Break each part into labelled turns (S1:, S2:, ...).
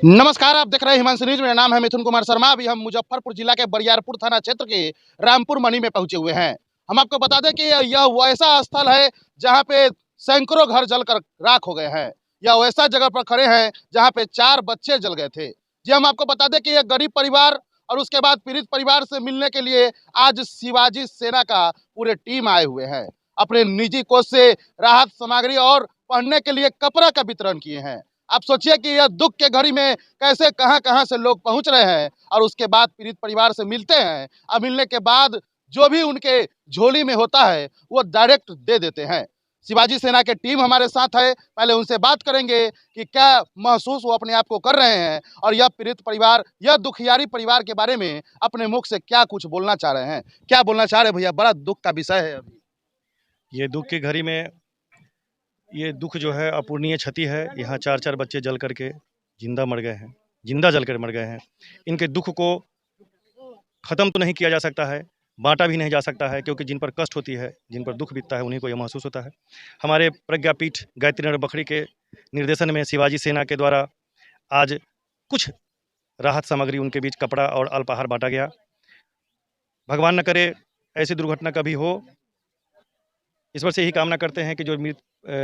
S1: नमस्कार, आप देख रहे हैं हिमांशु न्यूज। मेरा नाम है मिथुन कुमार शर्मा। अभी हम मुजफ्फरपुर जिला के बरियारपुर थाना क्षेत्र के रामपुर मनी में पहुंचे हुए हैं। हम आपको बता दें कि यह वैसा स्थल है जहां पे सैकड़ों घर जलकर राख हो गए हैं। यह वैसा जगह पर खड़े हैं जहां पे 4 बच्चे जल गए थे। जी, हम आपको बता दें कि यह गरीब परिवार और उसके बाद पीड़ित परिवार से मिलने के लिए आज शिवाजी सेना का पूरे टीम आए हुए हैं। अपने निजी कोष से राहत सामग्री और पहनने के लिए कपड़ा का वितरण किए हैं। आप सोचिए कि यह दुख के घड़ी में कैसे कहां-कहां से लोग पहुंच रहे हैं और उसके बाद पीड़ित परिवार से मिलते हैं और मिलने के बाद जो भी उनके झोली में होता है वो डायरेक्ट दे देते हैं। शिवाजी सेना की टीम हमारे साथ है। पहले उनसे बात करेंगे कि क्या महसूस वो अपने आप को कर रहे हैं और यह पीड़ित परिवार, यह दुखियारी परिवार के बारे में अपने मुख से क्या कुछ बोलना चाह रहे हैं। क्या बोलना चाह रहे हैं भैया? बड़ा दुख का विषय है अभी।
S2: ये दुख की घड़ी में ये दुख जो है अपूर्णीय क्षति है। यहाँ 4-4 बच्चे जल करके जिंदा मर गए हैं, जिंदा जलकर मर गए हैं। इनके दुख को ख़त्म तो नहीं किया जा सकता है, बाँटा भी नहीं जा सकता है, क्योंकि जिन पर कष्ट होती है, जिन पर दुख बीतता है, उन्हीं को यह महसूस होता है। हमारे प्रज्ञापीठ गायत्री नगर बखरी के निर्देशन में शिवाजी सेना के द्वारा आज कुछ राहत सामग्री, उनके बीच कपड़ा और अल्पाहार बाँटा गया। भगवान न करे ऐसी दुर्घटना कभी हो। ईश्वर से यही कामना करते हैं कि जो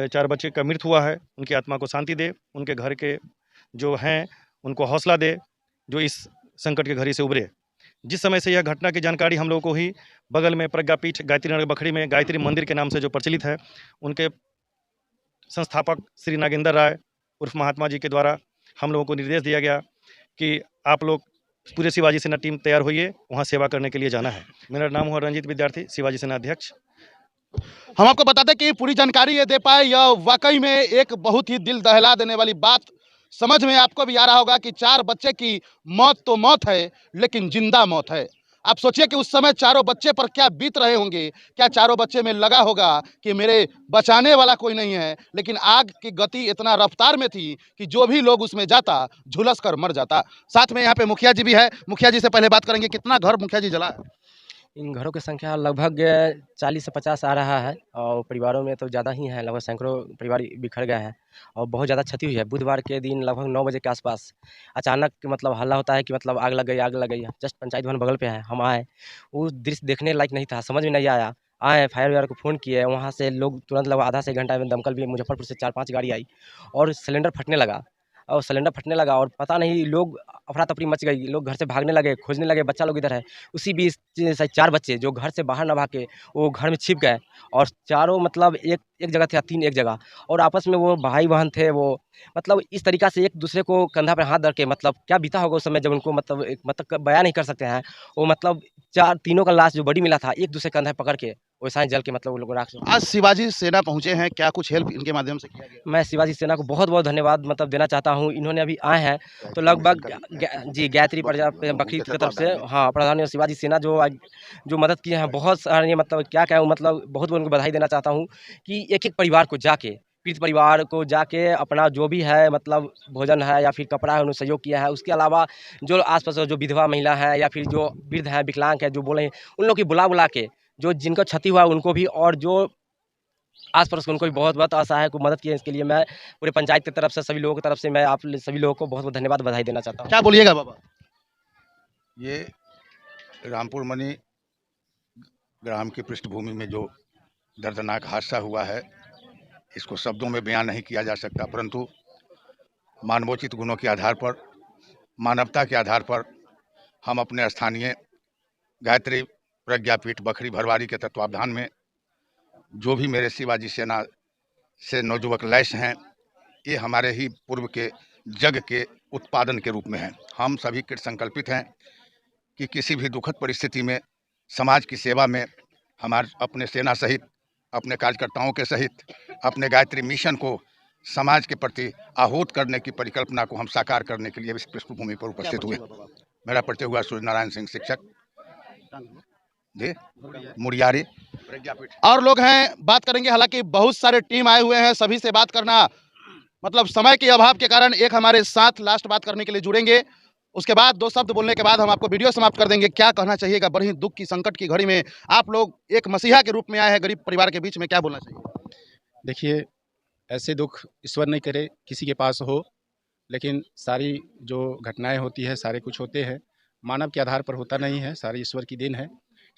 S2: 4 बच्चे का मृत्यु हुआ है, उनकी आत्मा को शांति दे, उनके घर के जो हैं उनको हौसला दे, जो इस संकट की घड़ी से उभरे। जिस समय से यह घटना की जानकारी हम लोगों को हुई, बगल में प्रज्ञापीठ गायत्री नगर बखरी में गायत्री मंदिर के नाम से जो प्रचलित है, उनके संस्थापक श्री नागेंद्र राय उर्फ महात्मा जी के द्वारा हम लोगों को निर्देश दिया गया कि आप लोग पूरे शिवाजी सेना टीम तैयार होइए, वहाँ सेवा करने के लिए जाना है। मेरा नाम हुआ रंजीत विद्यार्थी, शिवाजी सेना अध्यक्ष।
S1: हम आपको बता दें कि पूरी जानकारी ये दे पाए, यह वाकई में एक बहुत ही दिल दहला देने वाली बात। समझ में आपको भी आ रहा होगा कि 4 बच्चे की मौत तो मौत है, लेकिन जिंदा मौत है। आप सोचिए कि उस समय चारों बच्चे पर क्या बीत रहे होंगे। क्या चारों बच्चे में लगा होगा कि मेरे बचाने वाला कोई नहीं है, लेकिन आग की गति इतना रफ्तार में थी कि जो भी लोग उसमें जाता झुलस कर मर जाता। साथ में यहाँ पे मुखिया जी भी है। मुखिया जी से पहले बात करेंगे, कितना घर मुखिया जी जला है?
S3: इन घरों की संख्या लगभग 40 से 50 आ रहा है और परिवारों में तो ज़्यादा ही हैं, लगभग सैकड़ों परिवार बिखर गए हैं और बहुत ज़्यादा क्षति हुई है। बुधवार के दिन लगभग 9 बजे के आसपास अचानक मतलब हल्ला होता है कि मतलब आग लग गई, आग लग गई है। जस्ट पंचायत भवन बगल पे है, हम आए, वो दृश्य देखने लायक नहीं था, समझ में नहीं आया। आए, फायर वायर को फ़ोन किए, वहाँ से लोग तुरंत लगभग आधा से 1 घंटा में दमकल भी मुजफ्फरपुर से 4-5 गाड़ी आई और सिलेंडर फटने लगा। और सिलेंडर फटने लगा और पता नहीं, लोग अफरा-तफरी मच गई, लोग घर से भागने लगे, खोजने लगे, बच्चा लोग इधर है। उसी बीच शायद 4 बच्चे जो घर से बाहर ना भाग के वो घर में छिप गए और चारों मतलब एक एक जगह थे या 3 एक जगह, और आपस में वो भाई-बहन थे वो, मतलब इस तरीक़ा से एक-दूसरे को कंधा पे हाथ धर के, मतलब क्या बीता होगा उस समय जब उनको मतलब एक मतलब बयान नहीं कर सकते हैं। वो मतलब 4 तीनों का लाश जो बॉडी मिला था, एक-दूसरे कंधे पकड़ के वैसा ही जल के मतलब वो लोग राख।
S1: आज शिवाजी सेना पहुंचे हैं, क्या कुछ हेल्प इनके माध्यम से किया गया?
S3: मैं शिवाजी सेना को बहुत-बहुत धन्यवाद मतलब देना चाहता हूँ। इन्होंने अभी आए हैं तो लगभग जी, गायत्री प्रजा बखरी की तरफ से, हाँ, प्रधान शिवाजी सेना जो मदद किए हैं, बहुत सारे, मतलब क्या कहूँ, मतलब बहुत उनको बधाई देना चाहता हूँ कि एक-एक परिवार को जाके, पीड़ित परिवार को जाके अपना जो भी है मतलब भोजन है या फिर कपड़ा है, उन्होंने सहयोग किया है। उसके अलावा जो आस-पास जो विधवा महिला है या फिर जो वृद्ध हैं, विकलांग हैं, जो बोले हैं, उन लोग की बुला-बुला के, जो जिनको क्षति हुआ उनको भी, और जो आस-पड़ोस के उनको भी बहुत-बहुत असहाय को मदद की है। इसके लिए मैं पूरे पंचायत की तरफ से, सभी लोगों की तरफ से मैं आप सभी लोगों को बहुत-बहुत धन्यवाद, बधाई देना चाहता हूँ।
S1: क्या बोलिएगा बाबा?
S4: ये रामपुर मनी ग्राम की पृष्ठभूमि में जो दर्दनाक हादसा हुआ है, इसको शब्दों में बयान नहीं किया जा सकता, परंतु मानवोचित गुणों के आधार पर, मानवता के आधार पर हम अपने स्थानीय गायत्री प्रज्ञापीठ बखरी भरवारी के तत्वावधान में जो भी मेरे शिवाजी सेना से नौजुवक लैस हैं, ये हमारे ही पूर्व के जग के उत्पादन के रूप में हैं। हम सभी कृत संकल्पित हैं कि किसी भी दुखद परिस्थिति में समाज की सेवा में हमारे अपने सेना सहित, अपने कार्यकर्ताओं के सहित, अपने गायत्री मिशन को समाज के प्रति आहूत करने की परिकल्पना को हम साकार करने के लिए इस पृष्ठभूमि पर उपस्थित हुए। मेरा परिचय हुआ सूर्य नारायण सिंह, शिक्षक जी, मुड़ियारी प्रज्ञापीठ।
S1: और लोग हैं, बात करेंगे। हालांकि बहुत सारे टीम आए हुए हैं, सभी से बात करना मतलब समय के अभाव के कारण एक हमारे साथ लास्ट बात करने के लिए जुड़ेंगे। उसके बाद 2 शब्द बोलने के बाद हम आपको वीडियो समाप्त कर देंगे। क्या कहना चाहिएगा बड़ी दुख की संकट की घड़ी में? आप लोग एक मसीहा के रूप में आए हैं गरीब परिवार के बीच में, क्या बोलना चाहिए?
S5: देखिए, ऐसे दुख ईश्वर नहीं करे किसी के पास हो, लेकिन सारी जो घटनाएं होती है, सारे कुछ होते हैं मानव के आधार पर होता नहीं है, सारी ईश्वर की देन है।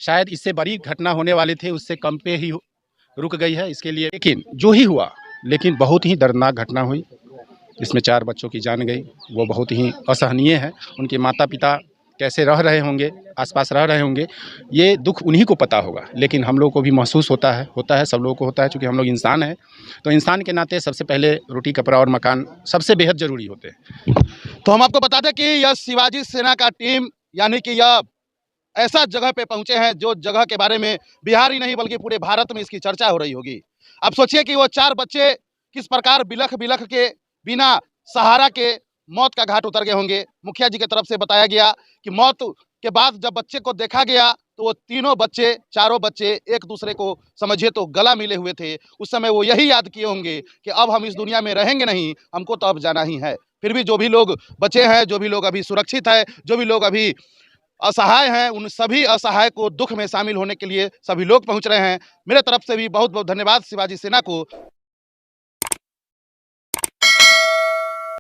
S5: शायद इससे बड़ी घटना होने वाली थी, उससे कम पे ही रुक गई है इसके लिए। लेकिन जो ही हुआ, लेकिन बहुत ही दर्दनाक घटना हुई, इसमें 4 बच्चों की जान गई, वो बहुत ही असहनीय है। उनके माता पिता कैसे रह रहे होंगे, आसपास रह रहे होंगे, ये दुख उन्हीं को पता होगा। लेकिन हम लोग को भी महसूस होता है, सब लोगों को होता है, चूँकि हम लोग इंसान हैं। तो इंसान के नाते सबसे पहले रोटी कपड़ा और मकान सबसे बेहद ज़रूरी होते हैं।
S1: तो हम आपको बता दें कि यह शिवाजी सेना का टीम, यानी कि यह ऐसा जगह पे पहुंचे हैं जो जगह के बारे में बिहार ही नहीं बल्कि पूरे भारत में इसकी चर्चा हो रही होगी। अब सोचिए कि वो 4 बच्चे किस प्रकार बिलख बिलख के बिना सहारा के मौत का घाट उतर गए होंगे। मुखिया जी की तरफ से बताया गया कि मौत के बाद जब बच्चे को देखा गया तो वो चारों बच्चे एक दूसरे को समझिए तो गला मिले हुए थे। उस समय वो यही याद किए होंगे कि अब हम इस दुनिया में रहेंगे नहीं, हमको तो अब जाना ही है। फिर भी जो भी लोग बचे हैं, जो भी लोग अभी सुरक्षित है, जो भी लोग अभी असहाय हैं, उन सभी असहाय को दुख में शामिल होने के लिए सभी लोग पहुंच रहे हैं। मेरे तरफ से भी बहुत बहुत धन्यवाद शिवाजी सेना को।